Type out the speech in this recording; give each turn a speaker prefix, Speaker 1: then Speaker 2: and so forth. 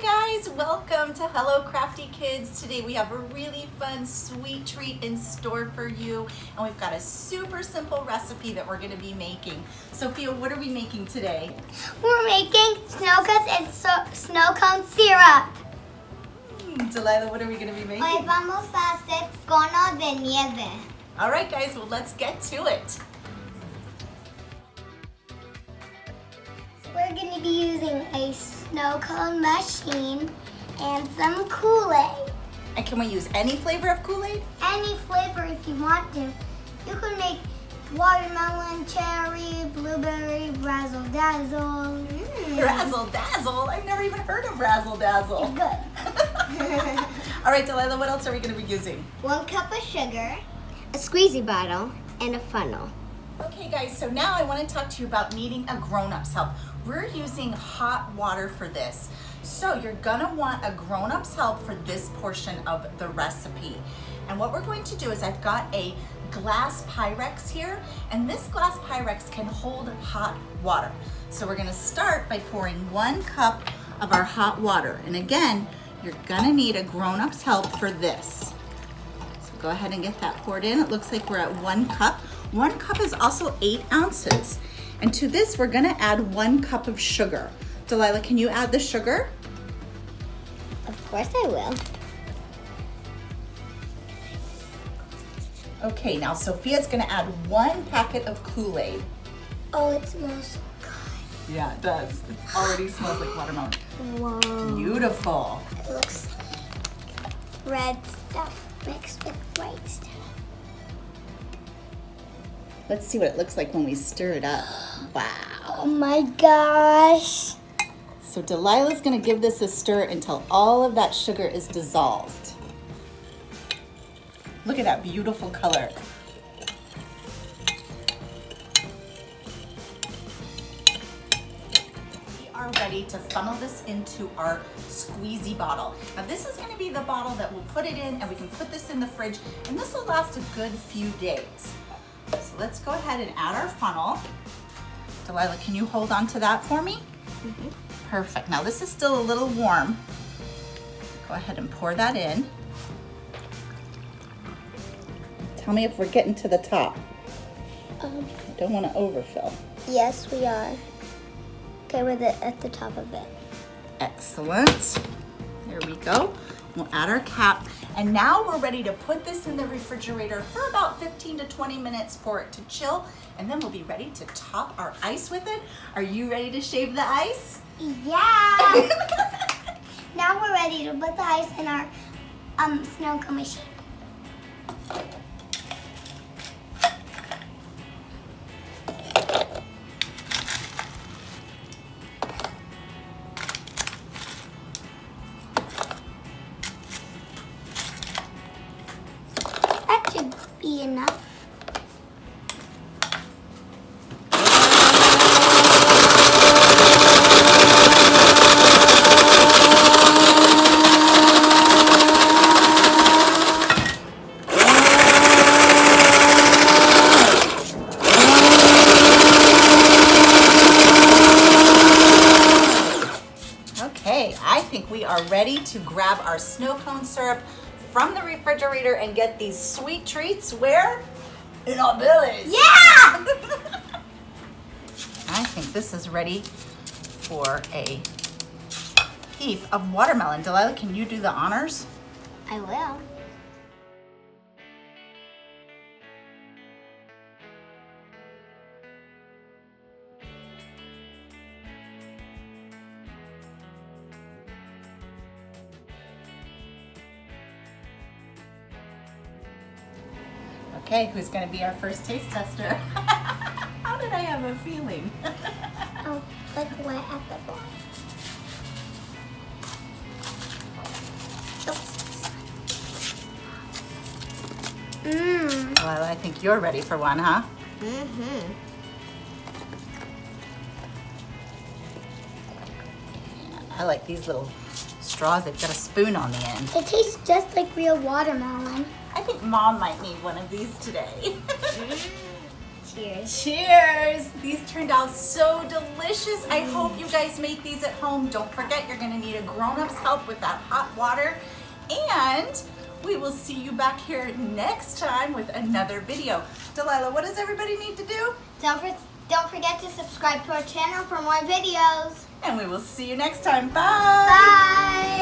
Speaker 1: guys, welcome to Hello Crafty Kids. Today we have a really fun sweet treat in store for you, and we've got a super simple recipe that we're going to be making. Sophia, what are we making today?
Speaker 2: We're making snow cones and snow cone syrup.
Speaker 1: Delilah, what are we going to be making?
Speaker 2: Hoy vamos a hacer cono de nieve.
Speaker 1: All right guys, well let's get to it.
Speaker 2: We're going to be using a snow cone machine and some Kool-Aid.
Speaker 1: And can we use any flavor of Kool-Aid?
Speaker 2: Any flavor if you want to. You can make watermelon, cherry, blueberry, razzle dazzle.
Speaker 1: Razzle dazzle? I've never even heard of razzle dazzle.
Speaker 2: It's good.
Speaker 1: All right, Delilah, what else are we going to be using?
Speaker 2: 1 cup of sugar, a squeezy bottle, and a funnel.
Speaker 1: Okay guys, so now I want to talk to you about needing a grown-up's help. We're using hot water for this. So you're gonna want a grown-up's help for this portion of the recipe. And what we're going to do is I've got a glass Pyrex here, and this glass Pyrex can hold hot water. So we're gonna start by pouring 1 cup of our hot water. And again, you're gonna need a grown-up's help for this. So go ahead and get that poured in. It looks like we're at 1 cup. 1 cup is also 8 ounces. And to this, we're gonna add 1 cup of sugar. Delilah, can you add the sugar?
Speaker 2: Of course I will.
Speaker 1: Okay, now Sophia's gonna add 1 packet of Kool-Aid.
Speaker 2: Oh, it smells so good.
Speaker 1: Yeah, it does. It already smells like watermelon.
Speaker 2: Whoa.
Speaker 1: Beautiful.
Speaker 2: It looks like red stuff mixed with white stuff.
Speaker 1: Let's see what it looks like when we stir it up. Wow.
Speaker 2: Oh my gosh.
Speaker 1: So Delilah's gonna give this a stir until all of that sugar is dissolved. Look at that beautiful color. We are ready to funnel this into our squeezy bottle. Now this is gonna be the bottle that we'll put it in, and we can put this in the fridge, and this will last a good few days. So let's go ahead and add our funnel. Delilah, can you hold on to that for me?
Speaker 2: Mm-hmm.
Speaker 1: Perfect. Now this is still a little warm. Go ahead and pour that in. Tell me if we're getting to the top. I don't want to overfill.
Speaker 2: Yes, we are. Okay, we're at the top of it.
Speaker 1: Excellent. There we go. We'll add our cap. And now we're ready to put this in the refrigerator for about 15 to 20 minutes for it to chill. And then we'll be ready to top our ice with it. Are you ready to shave the ice?
Speaker 2: Yeah. Now we're ready to put the ice in our snow cone machine. That should be enough.
Speaker 1: Okay, I think we are ready to grab our snow cone syrup from the refrigerator and get these sweet treats where? In our bellies.
Speaker 2: Yeah!
Speaker 1: I think this is ready for a heap of watermelon. Delilah, can you do the honors?
Speaker 2: I will.
Speaker 1: Okay, who's going to be our first taste tester? How did I have a feeling?
Speaker 2: Oh, like wet at the bottom. Mmm.
Speaker 1: Well, I think you're ready for one, huh?
Speaker 2: Mm-hmm.
Speaker 1: I like these little straws. They've got a spoon on the end.
Speaker 2: It tastes just like real watermelon.
Speaker 1: I think Mom might need one of these today.
Speaker 2: Cheers.
Speaker 1: Cheers! These turned out so delicious. I hope you guys make these at home. Don't forget, you're gonna need a grown-up's help with that hot water. And we will see you back here next time with another video. Delilah, what does everybody need to do?
Speaker 2: Don't forget to subscribe to our channel for more videos.
Speaker 1: And we will see you next time. Bye!
Speaker 2: Bye!